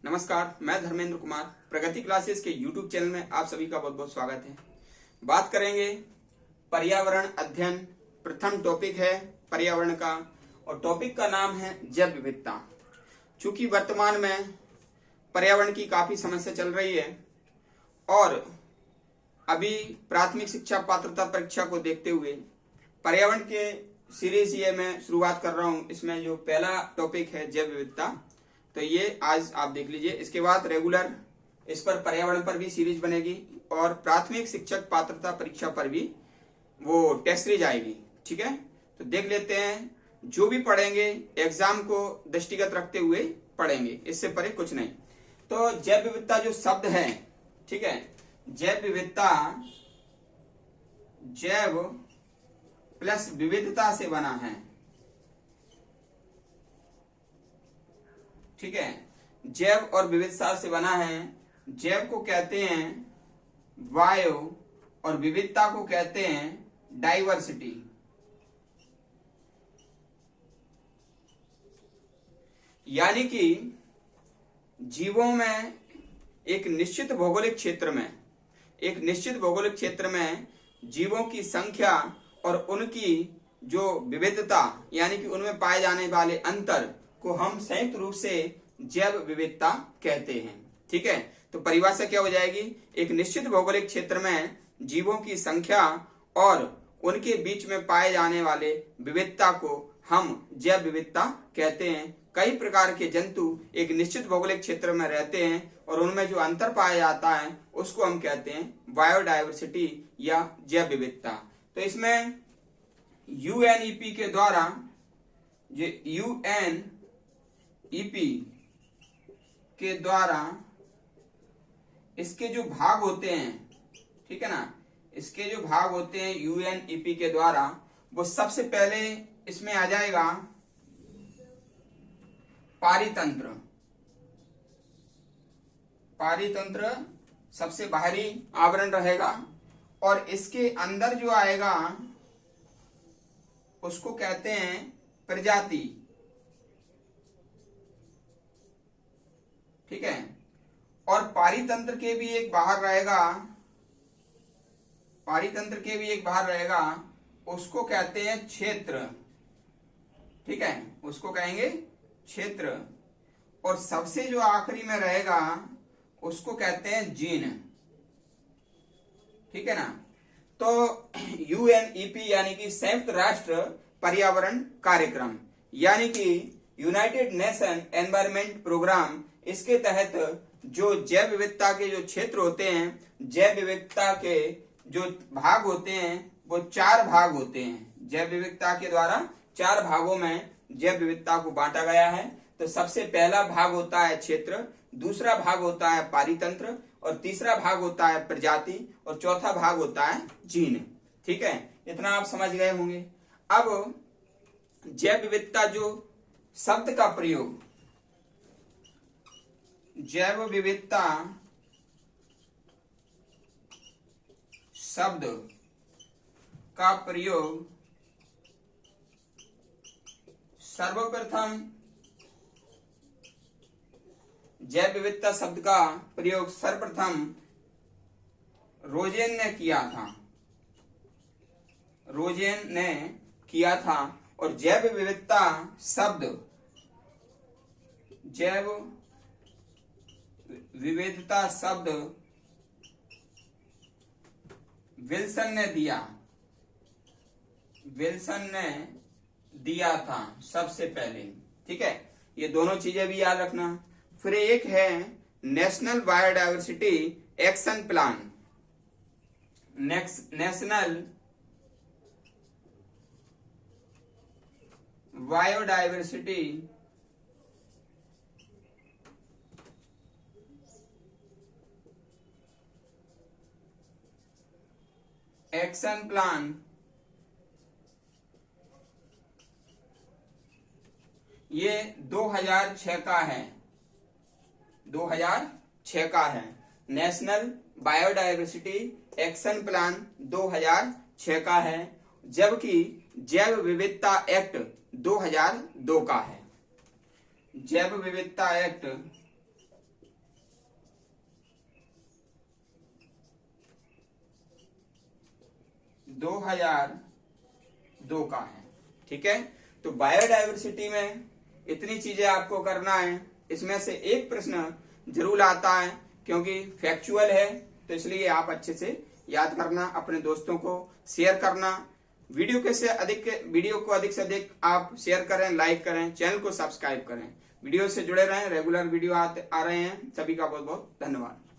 नमस्कार, मैं धर्मेंद्र कुमार। प्रगति क्लासेस के YouTube चैनल में आप सभी का बहुत बहुत स्वागत है। बात करेंगे पर्यावरण अध्ययन। प्रथम टॉपिक है पर्यावरण का और टॉपिक का नाम है जैव विविधता। चूंकि वर्तमान में पर्यावरण की काफी समस्या चल रही है और अभी प्राथमिक शिक्षा पात्रता परीक्षा को देखते हुए पर्यावरण के सीरीज ये मैं शुरुआत कर रहा हूँ। इसमें जो पहला टॉपिक है जैव विविधता, तो ये आज आप देख लीजिए। इसके बाद रेगुलर इस पर पर्यावरण पर भी सीरीज बनेगी और प्राथमिक शिक्षक पात्रता परीक्षा पर भी वो टेस्ट सीरीज आएगी। ठीक है, तो देख लेते हैं। जो भी पढ़ेंगे एग्जाम को दृष्टिगत रखते हुए पढ़ेंगे, इससे परे कुछ नहीं। तो जैव विविधता जो शब्द है, ठीक है, जैव विविधता जैव प्लस विविधता से बना है। ठीक है, जैव और विविधता से बना है। जैव को कहते हैं वायु और विविधता को कहते हैं डाइवर्सिटी। यानी कि जीवों में एक निश्चित भौगोलिक क्षेत्र में जीवों की संख्या और उनकी जो विविधता यानी कि उनमें पाए जाने वाले अंतर को हम संयुक्त रूप से जैव विविधता कहते हैं। ठीक है, तो परिभाषा क्या हो जाएगी? एक निश्चित भौगोलिक क्षेत्र में जीवों की संख्या और उनके बीच में पाए जाने वाले विविधता को हम जैव विविधता कहते हैं। कई प्रकार के जंतु एक निश्चित भौगोलिक क्षेत्र में रहते हैं और उनमें जो अंतर पाया जाता है उसको हम कहते हैं बायोडायवर्सिटी या जैव विविधता। तो इसमें यूएनईपी के द्वारा के द्वारा इसके जो भाग होते हैं, ठीक है ना, इसके जो भाग होते हैं यूएनईपी के द्वारा, वो सबसे पहले इसमें आ जाएगा पारितंत्र। पारितंत्र सबसे बाहरी आवरण रहेगा और इसके अंदर जो आएगा उसको कहते हैं प्रजाति। ठीक है, और पारितंत्र के भी एक बाहर रहेगा, उसको कहते हैं क्षेत्र। ठीक है, उसको कहेंगे क्षेत्र। और सबसे जो आखिरी में रहेगा उसको कहते हैं जीन। ठीक है ना। तो यूएनईपी यानी कि संयुक्त राष्ट्र पर्यावरण कार्यक्रम यानी कि यूनाइटेड नेशन एनवायरमेंट प्रोग्राम, इसके तहत जो जैव विविधता के जो क्षेत्र होते हैं, जैव विविधता के जो भाग होते हैं वो 4 भाग होते हैं। जैव विविधता के द्वारा 4 भागों में जैव विविधता को बांटा गया है। तो सबसे पहला भाग होता है क्षेत्र, दूसरा भाग होता है पारितंत्र और तीसरा भाग होता है प्रजाति और चौथा भाग होता है जीन। ठीक है, इतना आप समझ गए होंगे। अब जैव विविधता जो शब्द का प्रयोग, जैव विविधता शब्द का प्रयोग सर्वप्रथम, जैव विविधता शब्द का प्रयोग सर्वप्रथम रोजेन ने किया था। और जैव विविधता शब्द, जैव विविधता शब्द विल्सन ने दिया था सबसे पहले। ठीक है, ये दोनों चीजें भी याद रखना। फिर एक है national biodiversity action plan. National biodiversity action plan, ये 2006 का है। 2006 का है नेशनल बायोडायवर्सिटी एक्शन प्लान 2006 का है, जबकि जैव विविधता एक्ट 2002 का है। जैव विविधता एक्ट 2002 का है। ठीक है, तो बायोडायवर्सिटी में इतनी चीजें आपको करना है। इसमें से एक प्रश्न जरूर आता है क्योंकि फैक्चुअल है, तो इसलिए आप अच्छे से याद करना, अपने दोस्तों को शेयर करना। वीडियो को अधिक से अधिक आप शेयर करें, लाइक करें, चैनल को सब्सक्राइब करें। वीडियो से जुड़े रहें, रेगुलर वीडियो आ रहे हैं। सभी का बहुत बहुत धन्यवाद।